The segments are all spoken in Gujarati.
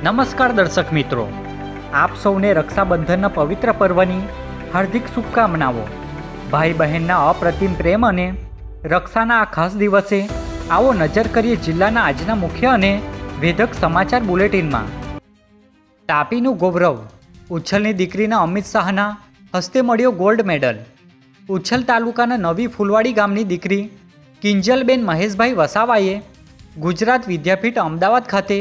નમસ્કાર દર્શક મિત્રો, આપ સૌને રક્ષાબંધનના પવિત્ર પર્વની હાર્દિક શુભકામનાઓ। ભાઈ બહેનના અપ્રતિમ પ્રેમ અને રક્ષાના આ ખાસ દિવસે આવો નજર કરીએ જિલ્લાના આજના મુખ્ય અને વેધક સમાચાર બુલેટિનમાં। તાપીનું ગૌરવ, ઉચ્છલની દીકરીના અમિત શાહના હસ્તે મળ્યો ગોલ્ડ મેડલ। ઉચ્છલ તાલુકાના નવી ફૂલવાડી ગામની દીકરી કિંજલબેન મહેશભાઈ વસાવાએ ગુજરાત વિદ્યાપીઠ અમદાવાદ ખાતે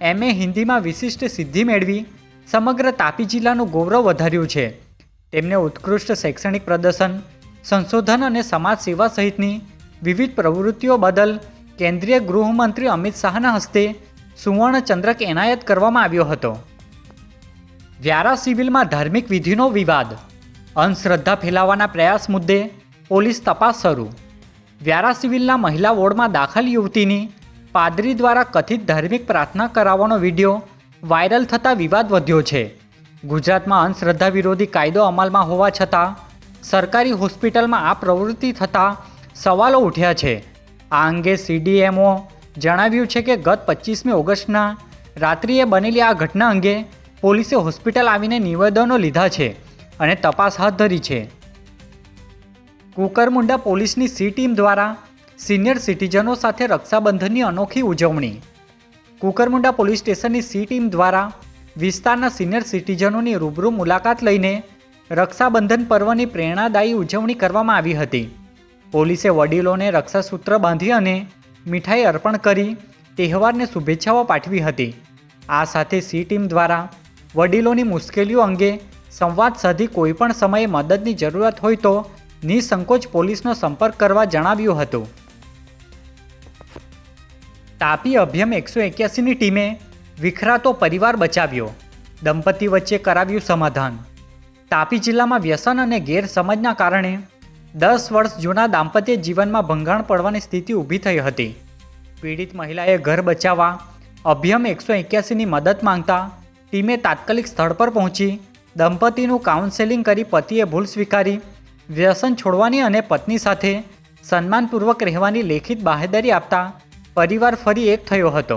MA હિન્દીમાં વિશિષ્ટ સિદ્ધિ મેળવી સમગ્ર તાપી જિલ્લાનું ગૌરવ વધાર્યું છે। તેમને ઉત્કૃષ્ટ શૈક્ષણિક પ્રદર્શન, સંશોધન અને સમાજ સેવા સહિતની વિવિધ પ્રવૃત્તિઓ બદલ કેન્દ્રીય ગૃહમંત્રી અમિત શાહના હસ્તે સુવર્ણ ચંદ્રક એનાયત કરવામાં આવ્યો હતો। વ્યારા સિવિલમાં ધાર્મિક વિધિનો વિવાદ, અંધશ્રદ્ધા ફેલાવવાના પ્રયાસ મુદ્દે પોલીસ તપાસ શરૂ। વ્યારા સિવિલના મહિલા વોર્ડમાં દાખલ યુવતીની પાદરી દ્વારા કથિત ધાર્મિક પ્રાર્થના કરાવવાનો વિડીયો વાયરલ થતાં વિવાદ વધ્યો છે। ગુજરાતમાં અંધશ્રદ્ધા વિરોધી કાયદો અમલમાં હોવા છતાં સરકારી હોસ્પિટલમાં આ પ્રવૃત્તિ થતાં સવાલો ઉઠ્યા છે। આ અંગે CDMO જણાવ્યું છે કે ગત 25મી ઓગસ્ટના રાત્રિએ બનેલી આ ઘટના અંગે પોલીસે હોસ્પિટલ આવીને નિવેદનો લીધા છે અને તપાસ હાથ ધરી છે। કુકરમુંડા પોલીસની C ટીમ દ્વારા સિનિયર સિટીઝનો સાથે રક્ષાબંધનની અનોખી ઉજવણી। કુકરમુંડા પોલીસ સ્ટેશનની C ટીમ દ્વારા વિસ્તારના સિનિયર સિટીઝનોની રૂબરૂ મુલાકાત લઈને રક્ષાબંધન પર્વની પ્રેરણાદાયી ઉજવણી કરવામાં આવી હતી। પોલીસે વડીલોને રક્ષાસૂત્ર બાંધી અને મીઠાઈ અર્પણ કરી તહેવારને શુભેચ્છાઓ પાઠવી હતી। આ સાથે C ટીમ દ્વારા વડીલોની મુશ્કેલીઓ અંગે સંવાદ સાધી કોઈપણ સમયે મદદની જરૂરિયાત હોય તો નિસંકોચ પોલીસનો સંપર્ક કરવા જણાવ્યું હતું। તાપી અભિયમ 181ની ટીમે વિખરાતો પરિવાર બચાવ્યો, દંપતી વચ્ચે કરાવ્યું સમાધાન। તાપી જિલ્લામાં વ્યસન અને ગેરસમજના કારણે 10 વર્ષ જૂના દાંપત્ય જીવનમાં ભંગાણ પડવાની સ્થિતિ ઊભી થઈ હતી। પીડિત મહિલાએ ઘર બચાવવા અભિયમ 181ની મદદ માંગતા ટીમે તાત્કાલિક સ્થળ પર પહોંચી દંપતીનું કાઉન્સેલિંગ કરી પતિએ ભૂલ સ્વીકારી વ્યસન છોડવાની અને પત્ની સાથે સન્માનપૂર્વક રહેવાની લેખિત બાહેધરી આપતા પરિવાર ફરી એક થયો હતો।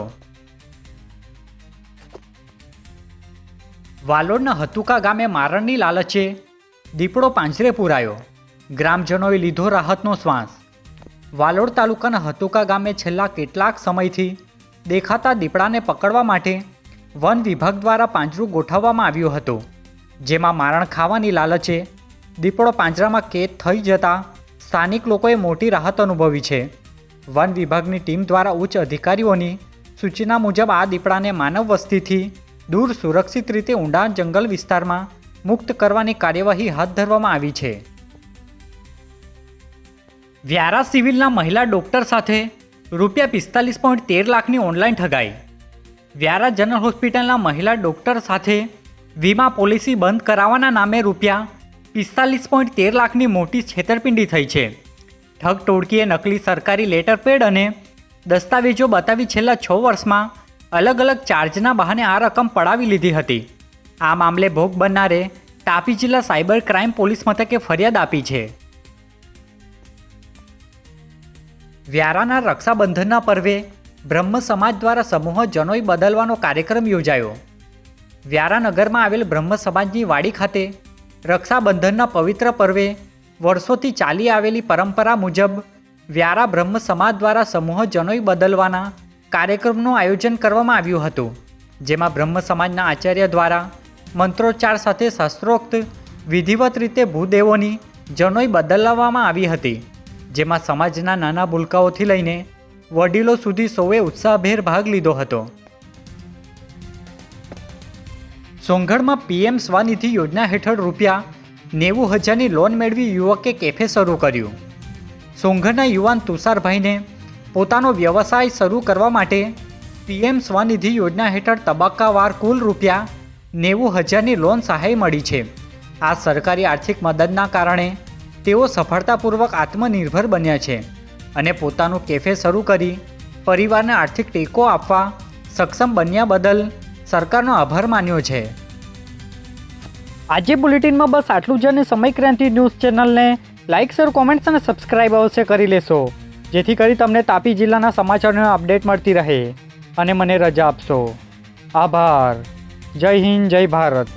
વાલોડના હતુકા ગામે મારણની લાલચે દીપડો પાંજરે પૂરાયો, ગ્રામજનોએ લીધો રાહતનો શ્વાસ। વાલોડ તાલુકાના હતુકા ગામે છેલ્લા કેટલાક સમયથી દેખાતા દીપડાને પકડવા માટે વન વિભાગ દ્વારા પાંજરું ગોઠવવામાં આવ્યું હતું, જેમાં મારણ ખાવાની લાલચે દીપડો પાંજરામાં કેદ થઈ જતા સ્થાનિક લોકોએ મોટી રાહત અનુભવી છે। વન વિભાગની ટીમ દ્વારા ઉચ્ચ અધિકારીઓની સૂચના મુજબ આ દીપડાને માનવ વસ્તીથી દૂર સુરક્ષિત રીતે ઊંડા જંગલ વિસ્તારમાં મુક્ત કરવાની કાર્યવાહી હાથ ધરવામાં આવી છે। વ્યારા સિવિલના મહિલા ડોક્ટર સાથે ₹45.13 લાખની ઓનલાઈન ઠગાઈ। વ્યારા જનરલ હોસ્પિટલના મહિલા ડોક્ટર સાથે વીમા પોલિસી બંધ કરાવવાના નામે ₹45.13 લાખની મોટી છેતરપિંડી થઈ છે। ઠગ ટોળકીએ નકલી સરકારી લેટર પેડ અને દસ્તાવેજો બતાવી છેલ્લા 6 વર્ષમાં અલગ અલગ ચાર્જના બહાને આ રકમ પડાવી લીધી હતી। આ મામલે ભોગ બનનારે તાપી જિલ્લા સાયબર ક્રાઇમ પોલીસ મથકે ફરિયાદ આપી છે। વ્યારાના રક્ષાબંધનના પર્વે બ્રહ્મ સમાજ દ્વારા સમૂહ જનોઈ બદલવાનો કાર્યક્રમ યોજાયો। વ્યારા નગરમાં આવેલ બ્રહ્મ સમાજની વાડી ખાતે રક્ષાબંધનના પવિત્ર પર્વે વર્ષોથી ચાલી આવેલી પરંપરા મુજબ વ્યારા બ્રહ્મ સમાજ દ્વારા સમૂહ જનોઈ બદલવાના કાર્યક્રમનું આયોજન કરવામાં આવ્યું હતું, જેમાં બ્રહ્મ સમાજના આચાર્ય દ્વારા મંત્રોચ્ચાર સાથે શાસ્ત્રોક્ત વિધિવત રીતે ભૂદેવોની જનોઈ બદલવામાં આવી હતી, જેમાં સમાજના નાના ભૂલકાઓથી લઈને વડીલો સુધી સૌએ ઉત્સાહભેર ભાગ લીધો હતો। સોંગઢમાં PM સ્વનિધિ યોજના હેઠળ ₹90,000ની લોન મેળવી યુવકે કેફે શરૂ કર્યું। સોંગઢના યુવાન તુષારભાઈને પોતાનો વ્યવસાય શરૂ કરવા માટે PM સ્વનિધિ યોજના હેઠળ તબક્કાવાર કુલ ₹90,000ની લોન સહાય મળી છે। આ સરકારી આર્થિક મદદના કારણે તેઓ સફળતાપૂર્વક આત્મનિર્ભર બન્યા છે અને પોતાનું કેફે શરૂ કરી પરિવારને આર્થિક ટેકો આપવા સક્ષમ બન્યા બદલ સરકારનો આભાર માન્યો છે। આજે બુલેટિનમાં બસ આટલું જ અને સમય ક્રાંતિ ન્યૂઝ ચેનલને લાઇક, શેર, કોમેન્ટ્સ અને સબસ્ક્રાઇબ અવશ્ય કરી લેશો, જેથી કરી તમને તાપી જિલ્લાના સમાચારોની અપડેટ મળતી રહે અને મને રજા આપશો। આભાર. જય હિન્દ, જય ભારત.